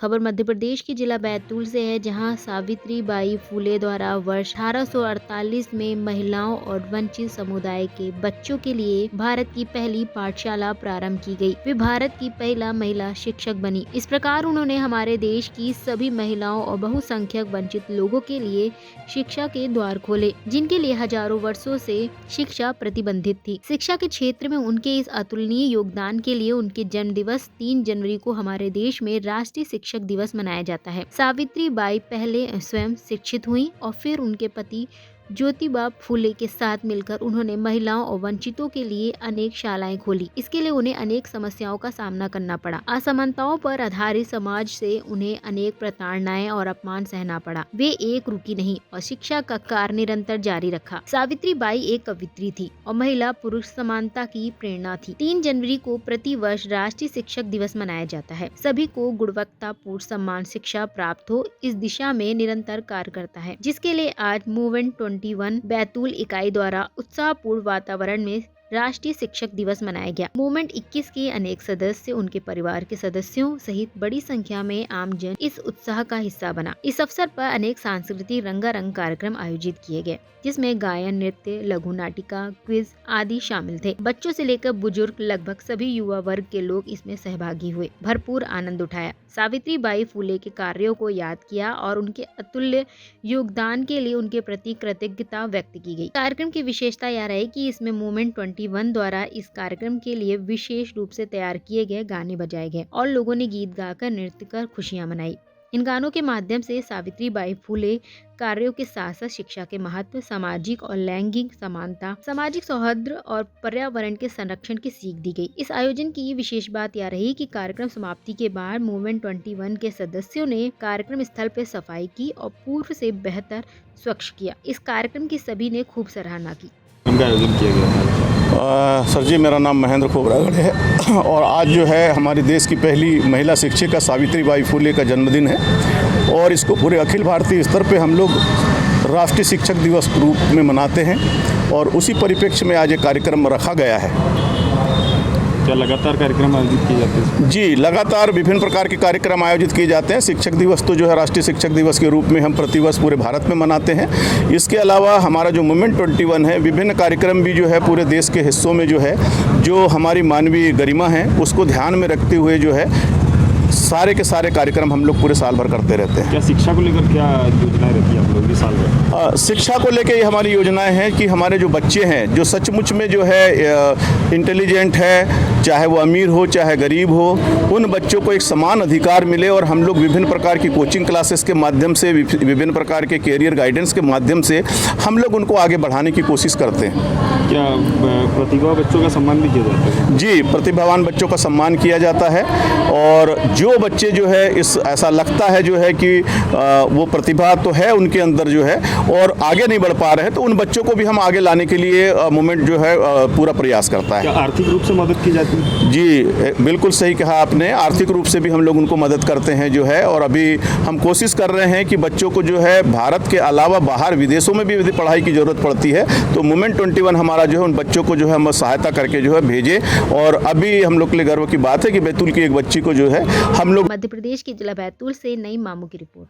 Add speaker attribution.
Speaker 1: खबर मध्य प्रदेश के जिला बैतूल से है, जहां सावित्री बाई फुले द्वारा वर्ष 1848 में महिलाओं और वंचित समुदाय के बच्चों के लिए भारत की पहली पाठशाला प्रारंभ की गई। वे भारत की पहला महिला शिक्षक बनी। इस प्रकार उन्होंने हमारे देश की सभी महिलाओं और बहुसंख्यक वंचित लोगों के लिए शिक्षा के द्वार खोले, जिनके लिए हजारों वर्षों से शिक्षा प्रतिबंधित थी। शिक्षा के क्षेत्र में उनके इस अतुलनीय योगदान के लिए उनके जन्म दिवस 3 जनवरी को हमारे देश में राष्ट्रीय शिक्षक दिवस मनाया जाता है। सावित्री बाई पहले स्वयं शिक्षित हुई और फिर उनके पति ज्योतिबा फुले के साथ मिलकर उन्होंने महिलाओं और वंचितों के लिए अनेक शालाएं खोली। इसके लिए उन्हें अनेक समस्याओं का सामना करना पड़ा। असमानताओं पर आधारित समाज से उन्हें अनेक प्रताड़नाएं और अपमान सहना पड़ा। वे एक रुकी नहीं और शिक्षा का कार्य निरंतर जारी रखा। सावित्री बाई एक कवित्री थी और महिला पुरुष समानता की प्रेरणा थी। 3 जनवरी को प्रति वर्ष राष्ट्रीय शिक्षक दिवस मनाया जाता है। सभी को गुणवत्तापूर्ण सम्मान शिक्षा प्राप्त हो, इस दिशा में निरंतर कार्य करता है, जिसके लिए आज मूवमेंट 21 बैतूल इकाई द्वारा उत्साहपूर्ण वातावरण में राष्ट्रीय शिक्षक दिवस मनाया गया। मूवमेंट 21 के अनेक सदस्य, उनके परिवार के सदस्यों सहित बड़ी संख्या में आमजन इस उत्साह का हिस्सा बना। इस अवसर पर अनेक सांस्कृतिक रंगारंग कार्यक्रम आयोजित किए गए, जिसमें गायन, नृत्य, लघु नाटिका, क्विज आदि शामिल थे। बच्चों से लेकर बुजुर्ग लगभग सभी युवा वर्ग के लोग इसमें सहभागी हुए, भरपूर आनंद उठाया, सावित्री बाई फुले के कार्यों को याद किया और उनके अतुल्य योगदान के लिए उनके प्रति कृतज्ञता व्यक्त की गई। कार्यक्रम की विशेषता यह रही कि इसमें मूवमेंट 21 द्वारा इस कार्यक्रम के लिए विशेष रूप से तैयार किए गए गाने बजाए गए और लोगों ने गीत गाकर, नृत्य कर खुशियां मनाई। इन गानों के माध्यम से सावित्री बाई फुले कार्यों के साथ साथ शिक्षा के महत्व, सामाजिक और लैंगिक समानता, सामाजिक सौहार्द और पर्यावरण के संरक्षण की सीख दी गई। इस आयोजन की विशेष बात यह रही कि कार्यक्रम समाप्ति के बाद मूवमेंट 21 के सदस्यों ने कार्यक्रम स्थल पर सफाई की और पूर्व से बेहतर स्वच्छ किया। इस कार्यक्रम की सभी ने खूब सराहना की।
Speaker 2: आयोजन किया गया
Speaker 3: सर जी, मेरा नाम महेंद्र खोबरागढ़ है और आज जो है हमारे देश की पहली महिला शिक्षिका सावित्री बाई फुले का जन्मदिन है और इसको पूरे अखिल भारतीय स्तर पे हम लोग राष्ट्रीय शिक्षक दिवस के रूप में मनाते हैं और उसी परिप्रेक्ष्य में आज ये कार्यक्रम रखा गया है।
Speaker 2: क्या लगातार कार्यक्रम आयोजित किए जाते हैं?
Speaker 3: जी, लगातार विभिन्न प्रकार के कार्यक्रम आयोजित किए जाते हैं। शिक्षक दिवस तो जो है राष्ट्रीय शिक्षक दिवस के रूप में हम प्रतिवर्ष पूरे भारत में मनाते हैं। इसके अलावा हमारा जो मूवमेंट 21 है, विभिन्न कार्यक्रम भी जो है पूरे देश के हिस्सों में जो है, जो हमारी मानवीय गरिमा है उसको ध्यान में रखते हुए जो है सारे के सारे कार्यक्रम हम लोग पूरे साल भर करते रहते हैं।
Speaker 2: क्या शिक्षा को लेकर क्या योजनाएं रहती है आप लोग इस साल में?
Speaker 3: शिक्षा को लेकर ये हमारी योजनाएं हैं कि हमारे जो बच्चे हैं, जो सचमुच में जो है इंटेलिजेंट है, चाहे वो अमीर हो चाहे गरीब हो, उन बच्चों को एक समान अधिकार मिले और हम लोग विभिन्न प्रकार की कोचिंग क्लासेस के माध्यम से, विभिन्न प्रकार के कैरियर गाइडेंस के माध्यम से हम लोग उनको आगे बढ़ाने की कोशिश करते हैं।
Speaker 2: क्या प्रतिभा बच्चों का सम्मान भी किया जाता है?
Speaker 3: जी, प्रतिभावान बच्चों का सम्मान किया जाता है और जो बच्चे जो है ऐसा लगता है जो है कि वो प्रतिभा तो है उनके अंदर जो है और आगे नहीं बढ़ पा रहे हैं, तो उन बच्चों को भी हम आगे लाने के लिए मूवमेंट जो है पूरा प्रयास करता है।
Speaker 2: क्या आर्थिक रूप से मदद की जाती है?
Speaker 3: जी, बिल्कुल सही कहा आपने। आर्थिक रूप से भी हम लोग उनको मदद करते हैं जो है, और अभी हम कोशिश कर रहे हैं कि बच्चों को जो है भारत के अलावा बाहर विदेशों में भी यदि पढ़ाई की ज़रूरत पड़ती है तो मूवमेंट 21 हमारा जो है उन बच्चों को जो है हम सहायता करके जो है भेजे। और अभी हम लोग के लिए गर्व की बात है कि बैतूल की एक बच्ची को जो है हम लोग।
Speaker 1: मध्य प्रदेश के जिला बैतूल से नई मामू की रिपोर्ट।